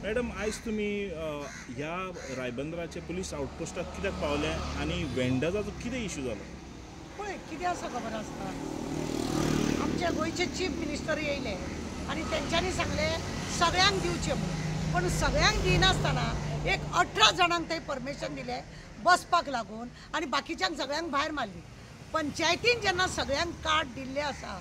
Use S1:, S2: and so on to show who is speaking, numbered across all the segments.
S1: Madam आयज तुमी ह्या रायबंदराचे पुलीस आउटपोस्टाक कित्याक पावले आनी वेंडराचो कितें इशू जालो?
S2: पळय कितें आसा खबर आसता, आमच्या गोंयचे चीफ मिनिस्टर येयले आनी तेंच्यांनी सांगले सगळ्यांक दिवचे म्हणून, पण सगळ्यांक दिनासतना एक 18 जाणांक थंय परमिशन दिले बसपाक लागून आनी बाकीच्यांक सगळ्यांक भायर मारली. पंचायतीन जेन्ना सगळ्यांक कार्ड दिल्ले आसा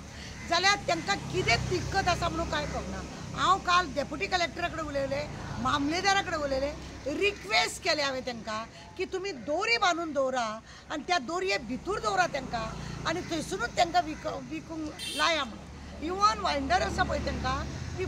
S2: जाल्यार तांकां कितें दिक्कत आसा म्हणून कांय कळना. हांव काल डेप्युटी कलेक्टरा कडेन उलयलें, मामलेदारा कडेन उलयलें, रिक्वेस्ट केले हांवें तांकां की तुमी दोरी बांदून दवरा आनी त्या दोरये भितूर दवरा तांकां आनी थंयसरूच तांकां विकूंक लाया म्हणून. इवन वायंडर आसा पळय तांकां ती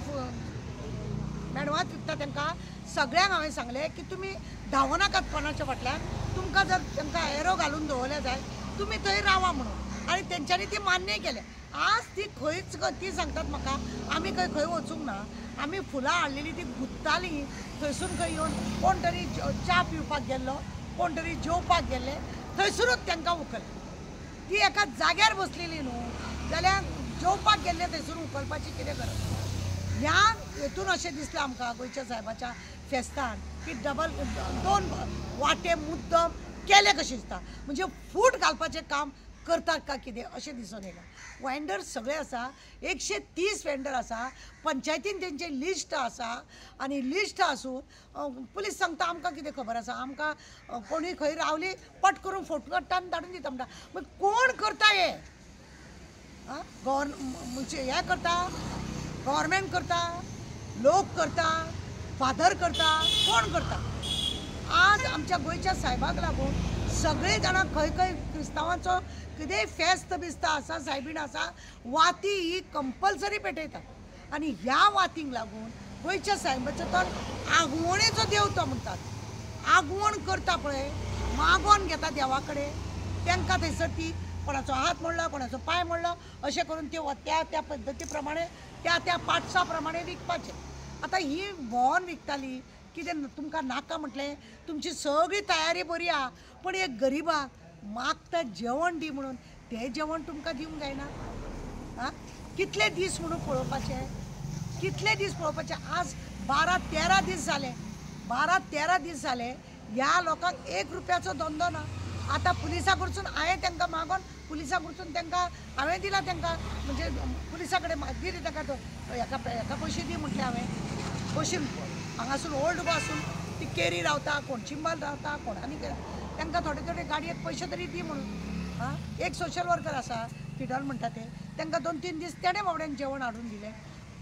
S2: मेडवांत विकता तांकां सगळ्यांक हांवें सांगलें की तुमी धांवनाकात कोणाच्या फाटल्यान, तुमकां जर तांकां एरो घालून दवरले जाय तुमी थंय रावा म्हणून. आनी तेंच्यांनी ती मान्य केलें. आज ती खंयच ती सांगतात म्हाका आमी खंय वचूंक ना, आमी फुलां हाडलेली ती गुत्तालीं थंयसून खंय येवन कोण तरी च्या पिवपाक गेल्लो, कोण तरी जेवपाक गेल्ले, थंयसरूच तांकां उखल्लें. ती एका जाग्यार बसलेली न्हू जाल्यार जेवपाक गेल्ले थंयसून उखलपाची कितें गरज. ह्या हेतून अशें दिसलें आमकां गोंयच्या साहेबाच्या फेस्तान की दोन वाटे मुद्दम केले कशें दिसता, म्हणजे फूट घालपाचें काम करतात का कितें अशें दिसून येयला. वेंडर सगळे आसा, 130 वेंडर आसा, पंचायतीन तेंचे लिस्ट आसा आनी लिस्ट आसून पुलीस सांगता आमकां कितें खबर आसा, आमकां कोणी खंय रावली पट करून फोटो काडटा आनी धाडून दिता म्हणटा. मागीर कोण करता हे? म्हणजे हे करता, गव्हर्मेंट करता, लोक करता, फादर करता, कोण करता? आज आमच्या गोंयच्या साहेबाक लागून सगळे जाणां खंय खंय क्रिस्तांवांचो कितेंय फेस्त बिस्त आसा, सायबीण आसा, वाती ही कंपल्सरी पेटयतात आनी ह्या वातींक लागून गोंयच्या साहेबाचो तर आगवणेचो देव तो म्हणटात. आगवण करता पळय, मागोन घेता देवा कडेन, तांकां थंयसर ती कोणाचो हात मोडलो, कोणाचो पांय मोडलो, अशें करून त्यो त्या पद्दती प्रमाणे त्या पार्ट्सा प्रमाणे विकपाचें. आतां ही भोंवन विकताली कितें तुमकां नाका म्हटलें, तुमची सगळी तयारी बरी आहा, पण एक गरिबाक मागता जेवण दी म्हणून तें जेवण तुमकां दिवंक जायना. कितले दीस म्हणून पळोवपाचें, कितले दीस पळोवपाचें. आज 12-13 दीस जाले, 12-13 दीस जाले ह्या लोकांक 1 रुपयाचो धंदो ना. आतां पुलिसा कडसून हांवें तांकां मागोन पुलिसा कडसून तांकां हांवें दिला तांकां, म्हणजे पुलिसा कडेन दिली ताका हेका पयशे दी म्हटलें हांवें. पयशे हांगासून ओल्ड गोवासून ती केरी रावता, कोण चिंबल रावता, कोण आनी तांकां थोडे गाडयेक पयशे तरी दी म्हणून. एक सोशल वर्कर आसा फिडल म्हणटा ते, तांकां 2-3 दीस तेणे बाबड्यांक जेवण हाडून दिलें.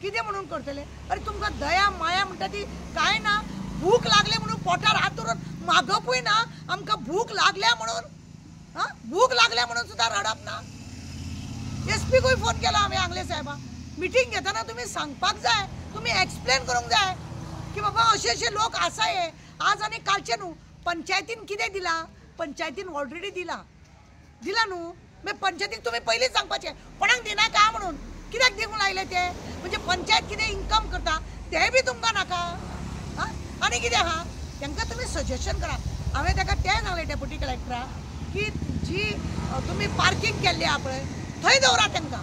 S2: कितें म्हणून करतले? अरे तुमकां दया माया म्हणटा ती कांय ना. भूक लागले म्हणून पोटार हात धरून मागपूय ना, आमकां भूक लागल्या म्हणून भूक लागल्या म्हणून सुद्दां रडप ना. एसपीकूय फोन केला हांवें आंगले साहेबा, मिटींग घेतना तुमी सांगपाक जाय, तुमी एक्सप्लेन करूंक जाय की बाबा अशे लोक आसा हे. आज आनी कालचे न्हू, पंचायतीन कितें दिला, पंचायतीन ऑलरेडी दिला न्हू. मागीर पंचायतीक तुमी पयलींच सांगपाचें कोणाक दिनाका म्हणून. कित्याक दिवंक लायले ते? म्हणजे पंचायत कितें इन्कम करता तें बी तुमकां नाका. आनी कितें आहा तांकां तुमी सजेशन करा. हांवें ताका तें सांगलें डेप्युटी कलेक्टराक की जी तुमी पार्किंग केल्ली आहा पळय थंय दवरा तांकां.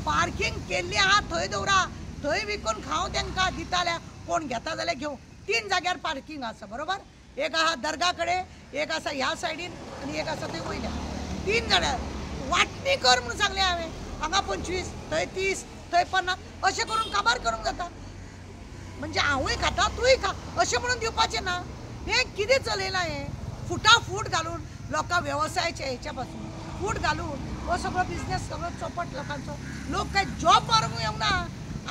S2: पार्किंग केल्ली आहा थंय दवरा, थंय विकून खावं तांकां दिता जाल्यार कोण घेता जाल्यार घेवं. 3 जाग्यार पार्किंग आसा बरोबर. एक आहा दर्गा कडेन, एक आसा ह्या सायडीन आनी एक आसा थंय वयल्या. 3 जाग्यार वांटणी कर म्हणून सांगलें हांवें. हांगा 25, थंय 30, थंय 50 अशें करून काबार करूंक जाता. म्हणजे हांवूय खाता तूंय खा अशें म्हणून दिवपाचें ना. हें कितें चलयलां हें? फूट घालून लोकां वेवसायाचे हेच्या पासून फूट घालून हो सगळो बिझनेस सगळो चोपट लोकांचो. लोक काय जॉब मारूंक येवंक ना.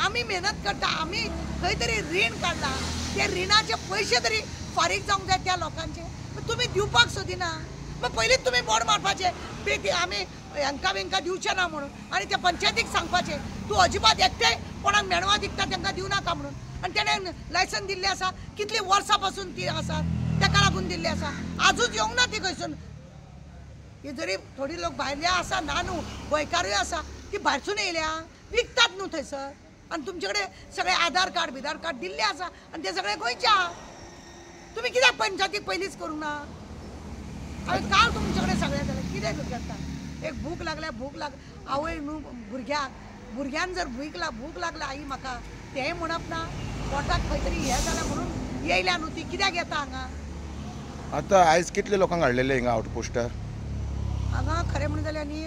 S2: आमी मेहनत करता, आमी खंय तरी रीण काडला, ते रिणाचे पयशे तरी फारीक जावंक जाय त्या लोकांचे. तुमी दिवपाक सोदिना. मग पयलींच तुमी बोर्ड मारपाचें बेगी आमी हांकां बिंकां दिवचें ना म्हणून, आनी त्या पंचायतीक सांगपाचें तूं अजिबात एकटेय कोणाक मेणवां दिता तांकां दिवं नाका म्हणून. आनी तेणें लायसन दिल्लें आसा, कितलीं वर्सां पासून ती आसा ताका लागून दिल्ली आसा. आजूच येवंक ना ती खंयसून. ही जरी थोडी लोक भायल्या आसा ना न्हू, गोंयकारूय आसा, ती भायरसून येयल्या विकतात न्हू थंयसर. आनी तुमचे कडेन सगळे आधार कार्ड दिल्ले आसा आनी ते सगळे गोंयचे आहा. तुमी कित्याक पंचायतीक पयलींच करूंक ना? हांवें काल तुमचे कडेन सगळें जालें कितें करता. एक भूक लाग आवय न्हू भुरग्यान जर भूक लागला आई म्हाका तेंय म्हणप ना. पोटाक खंय तरी हें जालें म्हणून येयल्या न्हू ती कित्याक येता हांगा.
S3: आता आयज कितले लोकांक हाडलेले हिंगा आउटपोस्टार?
S2: हांगा खरें म्हणून जाल्यार न्ही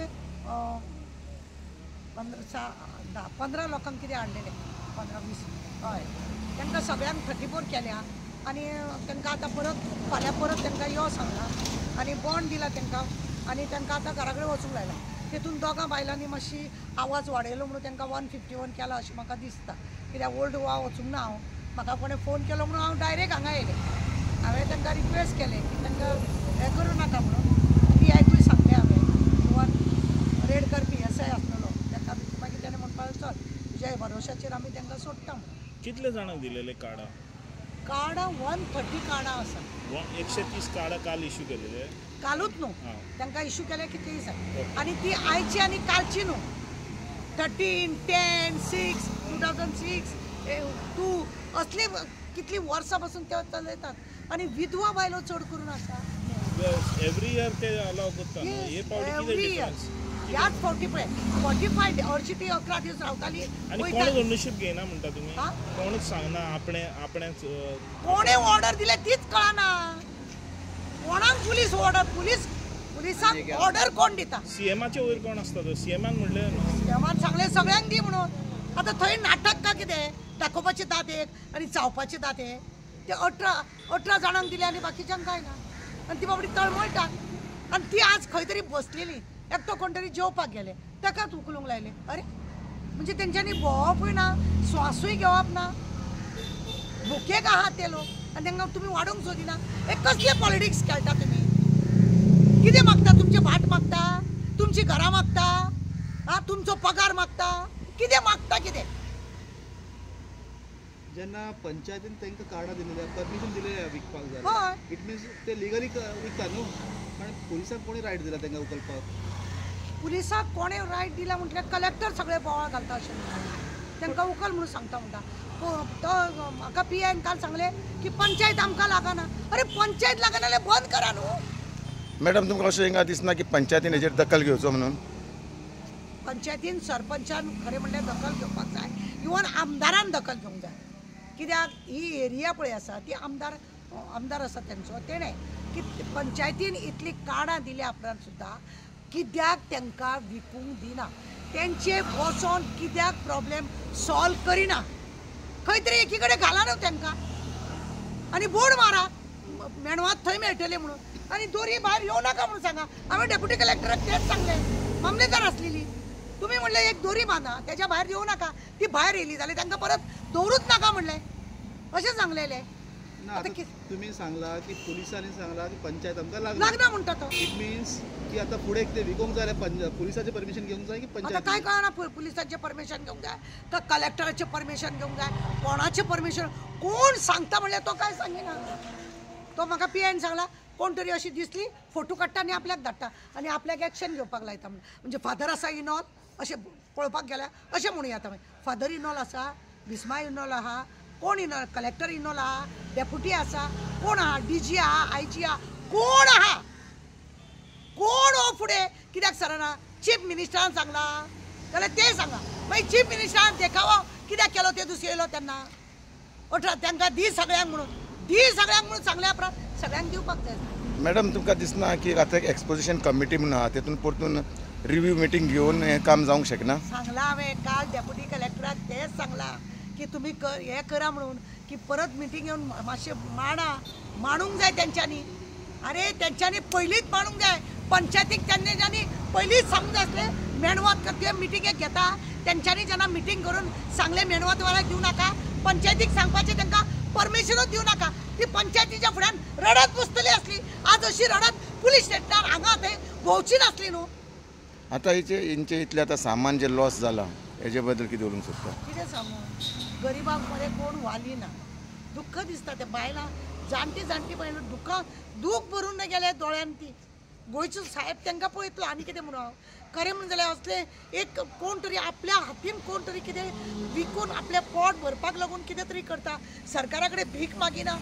S2: 15 लोकांक कितें हाडलेले, 15-20 हय. तांकां सगळ्यांक 34 केल्या आनी तांकां आतां परत फाल्यां परत तांकां यो सांगला आनी बॉन्ड दिला तांकां आनी तांकां आतां घरा कडेन वचूंक लायला. तेतून दोगां बायलांनी मातशी आवाज वाडयलो म्हणून तांकां 151 केला अशें म्हाका दिसता. कित्याक ओल्ड गोवा वचूंक ना हांव. म्हाका कोणें फोन केलो म्हणून हांव डायरेक्ट हांगा येयलें. हांवें तांकां रिक्वेस्ट केलें की तांकां हें करूं नाका म्हणून. PIकूय सांगलें हांवें. इवन रेड करपी PSI आसलेलो ताका मागीर ताणें म्हणपाक चल तुज्या भरोशाचेर आमी तांकां सोडटा म्हणून.
S1: कितले जाणांक दिलेले कार्डां?
S2: कार्डां 130 कार्डां आसा.
S1: 130 कार्डां काल इश्यू केलेले.
S2: कालूच न्हू तांकां इश्यू केले कितले दिसा आनी ती आयची आनी कालची न्हू. 13, 10, 6, 2006, 2 असली कितली वर्सां पासून ते चलयतात आनी विधवा बायलो चड करून आसा.
S1: एवरी इयर ते अलाव करता. हे पावटी कितें डिफरन्स?
S2: ह्याच फावटी पळय 45 हरशीं ती 11 दीस रावताली.
S1: आनी कोणूच ओनरशीप घेयना म्हणटा तुमी? कोणूच सांगना आपणेच
S2: कोणें ऑर्डर दिले तीच कळना. कोणाक पुलिसाक ऑर्डर कोण दिता?
S1: CMचे वयर कोण आसता तो? CMन म्हणलें
S2: CMन सांगलें सगळ्यांक दी म्हणून. आतां थंय नाटक का कितें दाखोवपाचे तात एक आनी चावपाचे तात एक. ते 18 जाणांक दिले आनी बाकीच्यांक काय ना. आनी ती बाबडी तळमळटा आनी ती आज खंय तरी बसलेली. एकटो कोण तरी जेवपाक गेले ताकाच उखलूंक लायले. अरे म्हणजे तेंच्यांनी भोंवपूय ना, स्वासूय घेवप ना, भुकेक आहात ते लोक आनी तांकां तुमी वाडोवंक सोदिना. हे कसले पॉलिटिक्स खेळटा तुमी? कितें मागता? तुमचे भाट मागता, तुमची घरां मागता, तुमचो पगार मागता, कितें मागता कितें?
S4: जेन्ना पंचायतीन तांकां कार्डां दिलेली परमिशन दिलेलें विकपाक जाय.
S2: हय.
S4: इट मिन्स ते लिगली विकता न्हू. पण पुलिसांक कोणी रायट दिला तांकां उखलपाक?
S2: पुलिसाक कोणें रायट दिला म्हटल्यार कलेक्टर सगळे बोवाळ घालता अशें म्हणटा. तांकां उखल म्हणून सांगता म्हणटा. तो म्हाका PIन काल सांगले की पंचायत आमकां लागना. अरे पंचायत लागना जाल्यार बंद करा न्हू.
S3: मॅडम तुमकां अशें हिंगा दिसना की पंचायतीन हेजेर दखल घेवचो म्हणून?
S2: पंचायतीन सरपंचान खरें म्हणल्यार दखल घेवपाक जाय. इवन आमदारान दखल घेवंक जाय. कित्याक ही एरिया पळय आसा ती आमदार आसा तेंचो तेणें की पंचायतीन इतली कार्डां दिल्या उपरांत सुद्दां कित्याक तांकां विकूंक दिना. तेंचे वचोन कित्याक प्रॉब्लेम सॉल्व करिना. खंय तरी एकी कडेन घाला न्हू तांकां आनी बोर्ड मारा मेणवात थंय मेळटले म्हणून आनी दोरी भायर येवं नाका म्हणून सांगा. हांवें डेप्युटी कलेक्टराक तेंच सांगलें. मामलेदार आसलेली. तुम्ही म्हणलें एक दोरी बांदा तेच्या भायर येवं नाका. ती भायर येयली जाल्यार तांकां परत दवरूच नाका म्हणलें अशें सांगलेलें.
S4: तुम्ही सांगला की पुलिसांनी सांगला की पंचायत आमकां
S2: लागना म्हणटा तो.
S4: इट मिन्स की आता फुडें ते विकूंक जाय जाल्यार पुलिसाचें परमिशन घेवंक जाय की पंचायत?
S2: आता काय कळना. पुलिसाचें परमिशन घेवंक जाय का कलेक्टराचें परमिशन घेवंक जाय? कोणाचें परमिशन कोण सांगता म्हणल्यार तो काय सांगिना. तो म्हाका PIन सांगला कोण तरी अशी दिसली फोटो काडटा आनी आपल्याक धाडटा आनी आपल्याक एक्शन घेवपाक लायता. म्हणजे फादर आसा इनॉल अशें पळोवपाक गेल्यार अशें म्हणूया. आतां फादर इनॉल आसा, बिस्मा इनॉल आहा, कोण इनॉल कलेक्टर इनॉल आहा, डेप्युटी आसा, कोण आहा, DG आहा, IG आहा, कोण आहा? कोण हो फुडें कित्याक सरना? चीफ मिनिस्टरान सांगला जाल्यार ते सांगा. मागीर चीफ मिनिस्टरान देखावो कित्याक केलो ते दीस येयलो तेन्ना. तांकां दी सगळ्यांक म्हणून सांगल्या उपरांत सगळ्यांक दिवपाक जाय.
S3: मॅडम तुमकां दिसना की आतां एक एक्सपोजिशन कमिटी म्हणून आहा तेतून परतून रिव्यू मिटींग घेवन हें काम जावंक शकना? सांगला
S2: हांवें काल डेप्युटी कलेक्टराक तेच सांगला की तुमी हें करा म्हणून की परत मिटींग येवन मातशें मांडूंक जाय तेंच्यांनी. अरे तेंच्यांनी पयलींच मांडूंक जाय. पंचायतीक तेंच्यांनी पयलींच सांगूंक जाय आसलें. मेणवात ते मिटींगेक घेता तेंच्यांनी जेन्ना मिटींग करून सांगलें मेणवात वाल्याक दिवं नाका, पंचायतीक सांगपाचें तांकां परमिशनूच दिवं नाका. ती पंचायतीच्या फुड्यान रडत बसतली आसली. आज अशी रडत पुलीस स्टेशनार हांगा थंय भोंवची नासली न्हू.
S3: आतां हेंचे इतलें आतां सामान जे लॉस जाला हेजे बद्दल कितें उलोवंक सोदता?
S2: कितें सांगू गरीबाक मरे कोण वाली ना. दुख्ख दिसता ते बायलां जाणटी बायलां दूख भरून गेले दोळ्यान. ती गोंयचो साहेब तांकां पळयतलो आनी कितें म्हणून हांव खरें म्हणून जाल्यार असले एक कोण तरी आपल्या हातीन कोण तरी कितें विकून आपलें पोट भरपाक लागून कितें तरी करता. सरकारा कडेन भीक मागिना,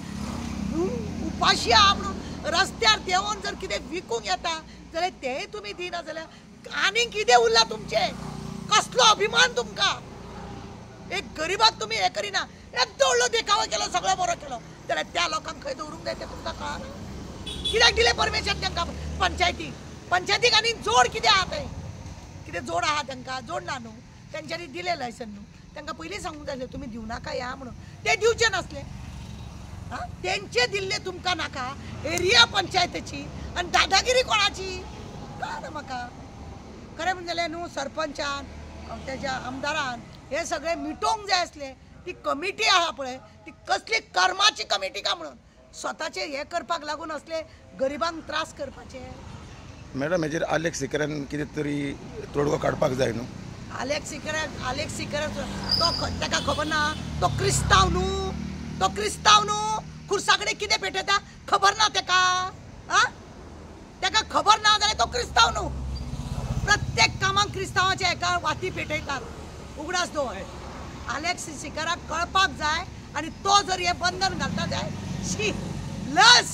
S2: उपाशी आहा म्हणून रस्त्यार देंवोन जर कितें विकूंक येता जाल्यार तेंय तुमी दिना जाल्यार आनी कितें उरलां तुमचें? कसलो अभिमान तुमकां? एक गरीबाक तुमी हें करिना. एकदम व्हडलो देखावो केलो सगळो बरो केलो जाल्यार त्या लोकांक खंय दवरूंक जाय तें तुमकां कळना कित्याक दिलें परमिशन तांकां पंचायतीक आनी जोड कितें आहा थंय कितें जोड आहा तांकां जोड ना न्हू तेंच्यांनी दिलें लायसन न्हू तांकां पयलीं सांगूंक जाय तुमी दिवं नाका या म्हणून ते दिवचे नासले हां तेंचे दिल्ले तुमकां नाका एरिया पंचायतीची आनी दादागिरी कोणाची कळना म्हाका खरें म्हणजे न्हू सरपंचान तेज्या आमदारान हे सगळे मिटोवंक जाय आसले ती कमिटी आहा पळय ती कसली कर्माची कमिटी का म्हणून स्वताचे हे करपाक लागून असले गरिबांक त्रास करपाचे
S3: मॅडम हेजेर आलेख सिकरान कितें तरी तोडगो काडपाक जाय न्हू
S2: आलेख सिकर तो ताका खबर ना तो क्रिस्तांव न्हू खुर्सा कडेन कितें पेटयता खबर ना ताका आं ताका खबर ना जाल्यार तो क्रिस्तांव न्हू प्रत्येक कामाक क्रिस्तांवाचे एका वाती पेटयतात उगडास दोळ आलेख सिकराक कळपाक जाय आनी तो जर हे बंधन घालता जाय शी लस